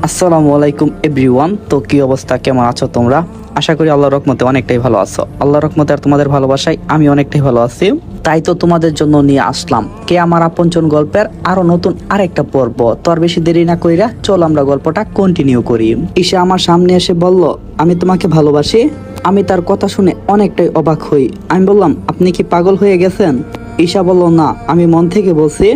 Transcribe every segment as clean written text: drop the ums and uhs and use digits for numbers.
আসসালামু আলাইকুম এভরিওয়ান। তো কি অবস্থা, কেমন আছো তোমরা? আশা করি আল্লাহর রহমতে অনেকটাই ভালো আছো। আল্লাহর রহমতে আর তোমাদের ভালোবাসায় আমি অনেকটাই ভালো আছি। তাই তো তোমাদের জন্য নিয়ে আসলাম কে আমার আপনজন গল্পের আরো নতুন আরেকটা পর্ব। তো আর বেশি দেরি না কইরা চল আমরা গল্পটা কন্টিনিউ করি। ঈশা আমার সামনে এসে বলল, আমি তোমাকে ভালোবাসি। আমি তার কথা শুনে অনেকটাই অবাক হই। আমি বললাম, আপনি কি পাগল হয়ে গেছেন? ঈশা বলল, না, আমি মন থেকে বলছি।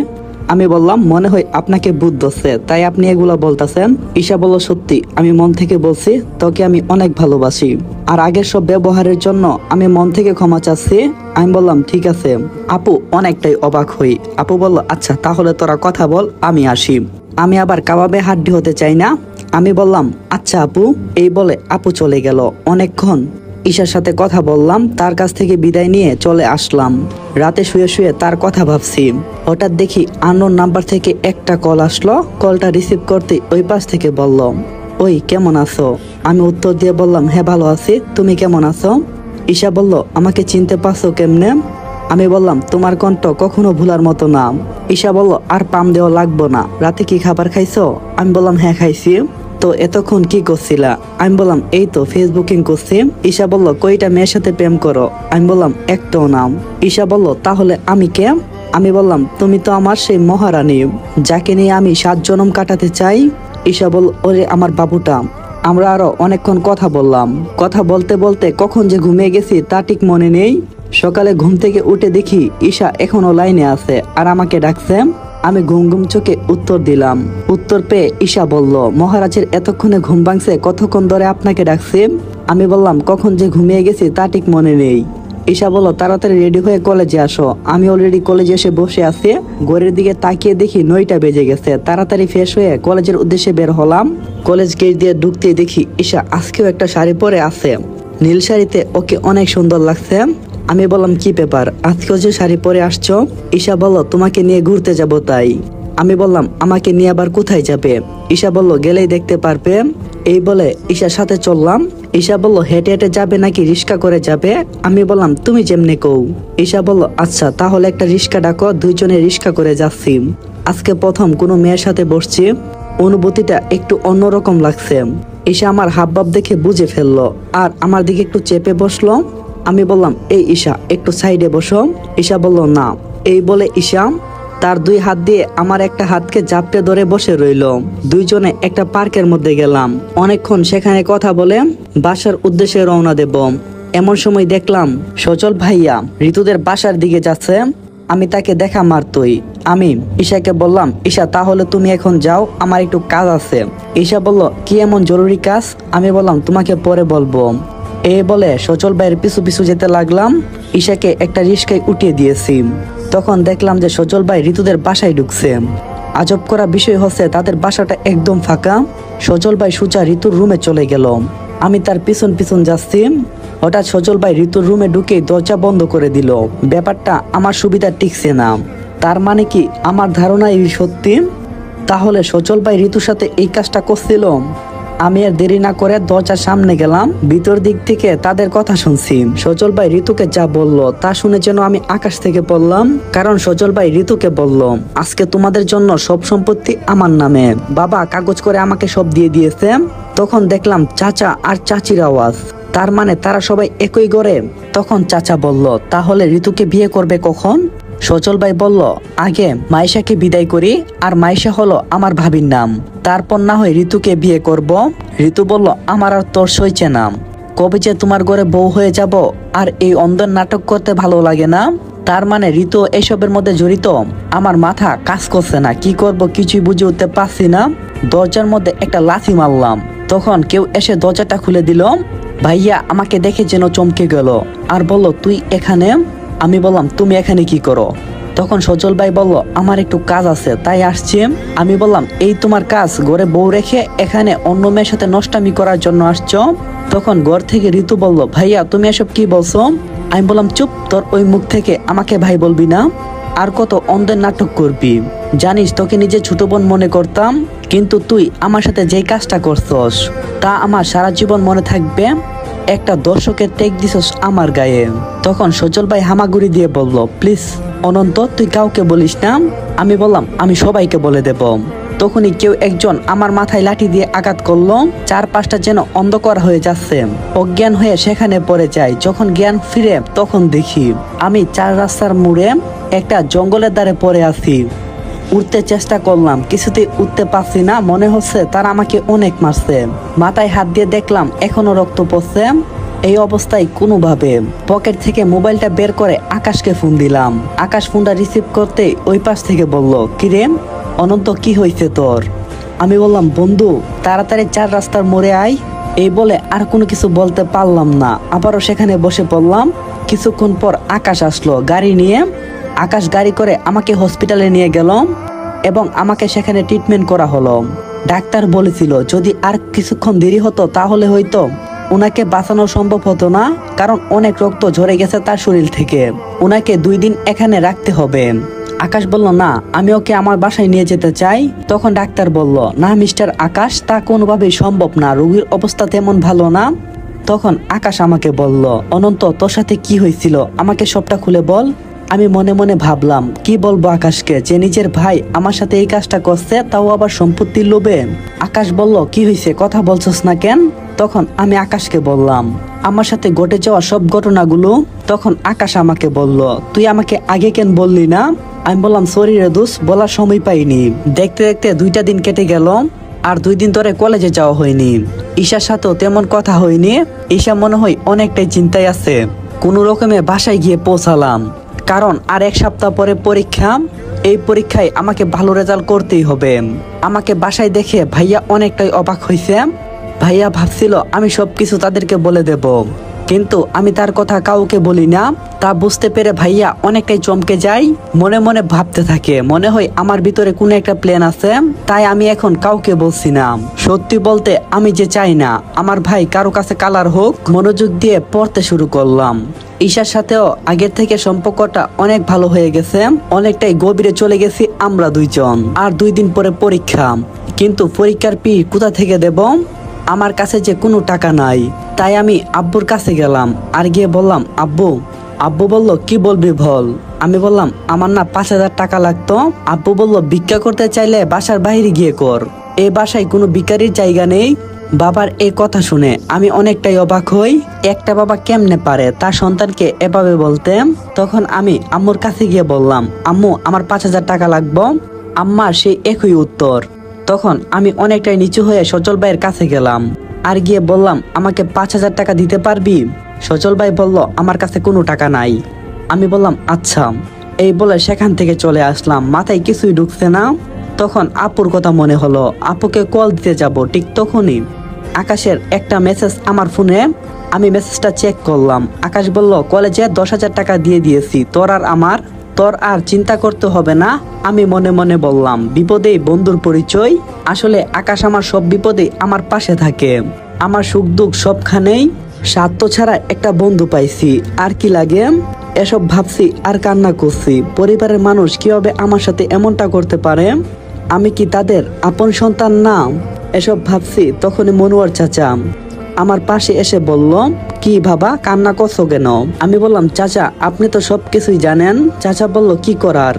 আমি বললাম, মনে হয় আপনাকে ভূত ধরছে তাই আপনি এগুলা বলতেছেন। ঈশা বলল, সত্যি আমি মন থেকে বলছি, তোকে আমি অনেক ভালোবাসি। আর আগের সব ব্যবহারের জন্য আমি মন থেকে ক্ষমা চাচ্ছি। আমি বললাম, ঠিক আছে। আপু অনেকটাই অবাক হই। আপু বলল, আচ্ছা তাহলে তোরা কথা বল, আমি আসি। আমি আবার কাবাবে হাড্ডি হতে চাই না। আমি বললাম, আচ্ছা আপু। এই বলে আপু চলে গেল। অনেকক্ষণ ঈশার সাথে কথা বললাম, তার কাছ থেকে বিদায় নিয়ে চলে আসলাম। রাতে শুয়ে শুয়ে তার কথা ভাবছি। হঠাৎ দেখি আননোন নাম্বার থেকে একটা কল আসলো। কলটা রিসিভ করতে ওই পাশ থেকে বলল, ওই কেমন আছো? আমি উত্তর দিয়ে বললাম, হ্যাঁ ভালো আছি, তুমি কেমন আছো? ঈশা বলল, আমাকে চিনতে পারছো কেমনে? আমি বললাম, তোমার কণ্ঠ কখনো ভুলার মতো না। ঈশা বলল, আর পাম দেওয়া লাগবো না, রাতে কি খাবার খাইছো? আমি বললাম, হ্যাঁ খাইছি। তো এতক্ষণ কি করছিলা? আমি বললাম, এই তো ফেসবুকিং করছি। ঈশা বলল, কয়টা মেয়ের সাথে প্রেম করো? আমি বললাম, একটাও নাম। ঈশা বলল, তাহলে আমি কে? আমি বললাম, তুমি তো আমার সেই মহারানী, যাকে নিয়ে আমি 7 জন্ম কাটাতে চাই। ঈশা বলল, ওরে আমার বাবুটা। আমরা আরো অনেকক্ষণ কথা বললাম। কথা বলতে বলতে কখন যে ঘুমিয়ে গেছি তা ঠিক মনে নেই। সকালে ঘুম থেকে উঠে দেখি ঈশা এখনো লাইনে আছে আর আমাকে ডাকছে। আমি ঘুম ঘুম চোখে উত্তর দিলাম। উত্তর পেয়ে ঈশা বলল, মহারাজের এতক্ষণে ঘুম ভাঙছে, কতক্ষণ ধরে আপনাকে ডাকছে? আমি বললাম, কখন যে ঘুমিয়ে গেছি তা ঠিক মনে নেই। ঈশা বলল, তাড়াতাড়ি রেডি হয়ে কলেজে আসো। আমি অলরেডি কলেজে এসে বসে আছি। ঘড়ির দিকে তাকিয়ে দেখি 9টা বেজে গেছে। তাড়াতাড়ি ফ্রেশ হয়ে কলেজের উদ্দেশ্যে বের হলাম। কলেজ গেট দিয়ে ঢুকতেই দেখি ঈশা আজকেও একটা শাড়ি পরে আছে। নীল শাড়িতে ওকে অনেক সুন্দর লাগছে। আমি বললাম, কি ব্যাপার, আজকেও যে শাড়ি পরে আসছো? ঈশা বলল, তোমাকে নিয়ে ঘুরতে যাব তাই। আমি বললাম, আমাকে নিয়ে আবার কোথায় যাবে? ঈশা বলল, গেলেই দেখতে পারবে। এই বলে ঈশার সাথে চললাম। ঈশা বলল, হেঁটে হেঁটে যাবে নাকি রিক্সা করে যাবে? আমি বললাম, তুমি যেমনে কও। ঈশা বলল, আচ্ছা তাহলে একটা রিক্সা ডাকো, দুইজনে রিক্সা করে যাচ্ছি। আজকে প্রথম কোনো মেয়ের সাথে বসছি, অনুভূতিটা একটু অন্যরকম লাগছে। ঈশা আমার হাবভাব দেখে বুঝে ফেললো আর আমার দিকে একটু চেপে বসলো। আমি বললাম, এই ঈশা একটু সাইডে বসো। ঈশা বলল, না। এই বলে ঈশা তার 2 হাত দিয়ে আমার একটা হাতকে জাপটে ধরে বসে রইল। দুইজনে একটা পার্কের মধ্যে গেলাম। অনেকক্ষণ সেখানে কথা বলে বাসার উদ্দেশ্যে রওনা দেব। এমন সময় দেখলাম সজল ভাইয়া ঋতুদের বাসার দিকে যাচ্ছে। আমি তাকে দেখা মারতই। আমি ঈশাকে বললাম, ঈশা তাহলে তুমি এখন যাও, আমার একটু কাজ আছে। ঈশা বলল, কি এমন জরুরি কাজ? আমি বললাম, তোমাকে পরে বলবো। এই বলে সজল ভাইয়ের পিছু পিছু যেতে লাগলাম। ঈশাকে একটা রিস্কায় উঠিয়ে দিয়েছি। তখন দেখলাম যে সজল ভাই ঋতুদের বাসায় ঢুকছে। আজব করা বিষয় হচ্ছে, তাদের বাসাটা একদম ফাঁকা। সজল ভাই সোজা ঋতুর রুমে চলে গেল। আমি তার পিছন পিছন যাচ্ছি। হঠাৎ সজল ভাই ঋতুর রুমে ঢুকে দরজা বন্ধ করে দিল। ব্যাপারটা আমার সুবিধা টিকছে না। তার মানে কি আমার ধারণা এই সত্যি? তাহলে সজল ভাই ঋতুর সাথে এই কাজটা করছিল। আমি আর দেরি না করে দরজার সামনে গেলাম। ভিতর দিক থেকে তাদের কথা শুনছি। সজল ভাই ঋতুকে যা বলল তা শুনে যেন আমি আকাশ থেকে পড়লাম। কারণ সজল ভাই ঋতুকে বলল, আজকে তোমাদের জন্য সব সম্পত্তি আমার নামে। বাবা কাগজ করে আমাকে সব দিয়ে দিয়েছে। তখন দেখলাম চাচা আর চাচির আওয়াজ। তার মানে তারা সবাই একই ঘরে। তখন চাচা বলল, তাহলে ঋতুকে বিয়ে করবে কখন? সজল ভাই বলল, আগে মাইশাকে বিদায় করি, আর মাইশা হলো আমার ভাবির নাম, তারপর না হয় ঋতুকে বিয়ে করব। ঋতু বলল, আমার আর তোর সইছে না। কবে যে তোমার ঘরে বউ হয়ে যাব, আর এই অন্ধের নাটক করতে ভালো লাগে না? তার মানে ঋতু এসবের মধ্যে জড়িত? আমার মাথা কাজ করছে না, কি করব কিছুই বুঝে উঠতে পারছি না। দরজার মধ্যে একটা লাথি মারলাম। তখন কেউ এসে দরজাটা খুলে দিল। ভাইয়া আমাকে দেখে যেন চমকে গেল আর বলল, তুই এখানে? আমি বললাম, তুমি এখানে কি করো? তখন সজল ভাই বলল, আমার একটু কাজ আছে তাই আসছি। আমি বললাম, এই তোমার কাজ, ঘরে বউ রেখে এখানে অন্য মেয়ের সাথে নষ্টামি করার জন্য আসছো? তখন ঘর থেকে ঋতু বলল, ভাইয়া তুমি এসব কি বলছো? আমি বললাম, চুপ, তোর ওই মুখ থেকে আমাকে ভাই বলবি না। আর কত অন্ধের নাটক করবি? জানিস তোকে নিজে ছোট বোন মনে করতাম, কিন্তু তুই আমার সাথে যে কাজটা করছস তা আমার সারা জীবন মনে থাকবে। একটা দর্শকের টেক দিছস আমার গায়ে। তখন সজল ভাই হামাগুড়ি দিয়ে বলল, প্লিজ অনন্ত তুই কাউকে বলিস না। আমি বললাম, আমি সবাইকে বলে দেব। তখনই কেউ একজন আমার মাথায় লাঠি দিয়ে আঘাত করলো। চারপাশটা যেন অন্ধকার হয়ে যাচ্ছে। অজ্ঞান হয়ে সেখানে পড়ে যায়। যখন জ্ঞান ফিরে তখন দেখি আমি 4 রাস্তার মোড়ে একটা জঙ্গলের ধারে পড়ে আছি। উঠতে চেষ্টা করলাম, কিছুতেই উঠতে পারছি না। মনে হচ্ছে তারা আমাকে অনেক মারছে। মাথায় হাত দিয়ে দেখলাম এখনো রক্ত পড়ছে। এই অবস্থায় কোনোভাবে পকেট থেকে মোবাইলটা বের করে আকাশকে ফোন দিলাম। আকাশ ফোনটা রিসিভ করতে ওই পাশ থেকে বলল, কিরে অনন্ত, কি হয়েছে তোর? আমি বললাম, বন্ধু তাড়াতাড়ি 4 রাস্তার মোড়ে আয়। এই বলে আর কোনো কিছু বলতে পারলাম না। আবারও সেখানে বসে পড়লাম। কিছুক্ষণ পর আকাশ আসলো গাড়ি নিয়ে। আকাশ গাড়ি করে আমাকে হসপিটালে নিয়ে গেল এবং আমাকে সেখানে ট্রিটমেন্ট করা হলো। ডাক্তার বলেছিল যদি আর কিছুক্ষণ দেরি হতো তাহলে হয়তো ওনাকে বাঁচানো সম্ভব হতো না, কারণ অনেক রক্ত ঝরে গেছে তার শরীর থেকে। ওনাকে 2 দিন এখানে রাখতে হবে। আকাশ বলল, না আমি ওকে আমার বাসায় নিয়ে যেতে চাই। তখন ডাক্তার বলল, না মিস্টার আকাশ, তা কোনোভাবেই সম্ভব না, রোগীর অবস্থা তেমন ভালো না। তখন আকাশ আমাকে বলল, অনন্ত তোর সাথে কি হয়েছিল আমাকে সবটা খুলে বল। আমি মনে মনে ভাবলাম কি বলবো আকাশকে, যে নিজের ভাই আমার সাথে এই কাজটা করছে, তাও আবার সম্পত্তির লোভে। আকাশ বলল, কি হয়েছে, কথা বলছস না কেন? তখন আমি আকাশকে বললাম আমার সাথে ঘটে যাওয়া সব ঘটনাগুলো। তখন আকাশ আমাকে বলল, তুই আমাকে আগে কেন বললি না? আমি বললাম, সরি রে দোস্ত, বলার সময় পাইনি। দেখতে দেখতে 2টা দিন কেটে গেল। আর 2 দিন ধরে কলেজে যাওয়া হয়নি। ঈশার সাথেও তেমন কথা হয়নি। ঈশা মনে হয় অনেকটাই চিন্তায় আছে। কোনো রকমে বাসায় গিয়ে পৌঁছালাম, কারণ আর 1 সপ্তাহ পরে পরীক্ষা। এই পরীক্ষায় আমাকে ভালো রেজাল্ট করতেই হবে। আমাকে বাসায় দেখে ভাইয়া অনেকটাই অবাক হয়েছে। ভাইয়া ভাবছিল আমি সবকিছু তাদেরকে বলে দেব, কিন্তু আমি তার কথা কাউকে বলি না। তা বুঝতে পেরে ভাইয়া অনেকটাই চমকে যায়। মনে মনে ভাবতে থাকে, মনে হয় আমার ভিতরে কোনো একটা প্ল্যান আছে, তাই আমি এখন কাউকে বলছি না। সত্যি বলতে আমি যে চাই না আমার ভাই কারো কাছে কালার হোক। মনোযোগ দিয়ে পড়তে শুরু করলাম। ঈশার সাথেও আগের থেকে সম্পর্কটা অনেক ভালো হয়ে গেছে। অনেকটাই গভীরে চলে গেছি আমরা 2 জন। আর 2 দিন পরে পরীক্ষা, কিন্তু পরীক্ষার ফি কোথা থেকে দেব? আমার কাছে যে কোনো টাকা নাই। তাই আমি আব্বুর কাছে গেলাম আর গিয়ে বললাম, আব্বু। আব্বু বলল, কি বলবি বল। আমি বললাম, আমার না 5,000 টাকা লাগতো। আব্বু বলল, ভিক্ষা করতে চাইলে বাসার বাইরে গিয়ে কর, এই বাসায় কোনো ভিখারির জায়গা নেই। বাবার এই কথা শুনে আমি অনেকটাই অবাক হই। একটা বাবা কেমনে পারে তার সন্তানকে এভাবে বলতে। তখন আমি আম্মুর কাছে গিয়ে বললাম, আম্মু আমার 5,000 টাকা লাগবে। আম্মার সেই একই উত্তর। তখন আমি অনেকটাই নিচু হয়ে সজল ভাইয়ের কাছে গেলাম আর গিয়ে বললাম, আমাকে 5,000 টাকা দিতে পারবি? সজল ভাই বলল, আমার কাছে কোনো টাকা নাই। আমি বললাম, আচ্ছা। এই বলে সেখান থেকে চলে আসলাম। মাথায় কিছুই ঢুকছে না। তখন আপুর কথা মনে হলো, আপুকে কল দিতে যাব। ঠিক তখনই আকাশের একটা মেসেজ আমার ফোনে। আমি মেসেজটা চেক করলাম। আকাশ বলল, কলেজে 10,000 টাকা দিয়ে দিয়েছি, তোর আর চিন্তা করতে হবে না। আমি মনে মনে বললাম, বিপদেই বন্ধুর পরিচয়। আসলে আকাশ আমার সব বিপদে আমার পাশে থাকে। আমার সুখ দুঃখ সবখানেই। স্বার্থ ছাড়া একটা বন্ধু পাইছি, আর কি লাগে। এসব ভাবছি আর কান্না করছি। পরিবারের মানুষ কিভাবে আমার সাথে এমনটা করতে পারে? আমি কি তাদের আপন সন্তান না? এসব ভাবছি। তখনই মনোয়ার চাচা আমার পাশে এসে বলল, কি বাবা কান্না করছো কেন? আমি বললাম, চাচা আপনি তো সবকিছুই জানেন। চাচা বলল, কি করার?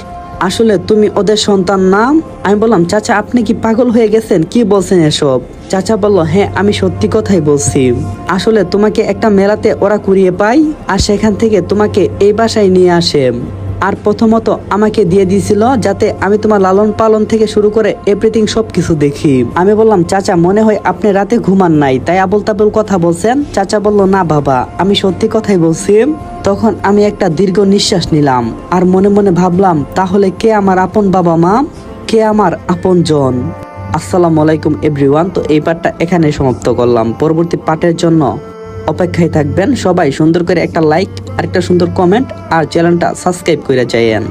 আসলে তুমি ওদের সন্তান না। আমি বললাম, চাচা আপনি কি পাগল হয়ে গেছেন? কি বলছেন এসব? চাচা বলল, হ্যাঁ আমি সত্যি কথাই বলছি। আসলে তোমাকে একটা মেলাতে ওরা কুড়িয়ে পায়, আর সেখান থেকে তোমাকে এই বাসায় নিয়ে আসে। আর প্রথমত আমাকে দিয়ে দিয়েছিল যাতে আমি তোমার লালন পালন থেকে শুরু করে এভরিথিং সবকিছু দেখি। আমি বললাম, চাচা মনে হয় আপনি রাতে ঘুমান নাই, তাই আবল তাবল কথা বলছেন। চাচা বলল, না বাবা আমি সত্যি কথাই বলছি। তখন আমি একটা দীর্ঘ নিঃশ্বাস নিলাম আর মনে মনে ভাবলাম, তাহলে কে আমার আপন বাবা মা, কে আমার আপন জন? আসসালামু আলাইকুম এভরিওয়ান। তো এই পার্টটা এখানে সমাপ্ত করলাম। পরবর্তী পার্টের জন্য অপেক্ষায় থাকবেন সবাই। সুন্দর করে একটা লাইক আর একটা সুন্দর কমেন্ট আর চ্যানেলটা সাবস্ক্রাইব করে যাইয়েন।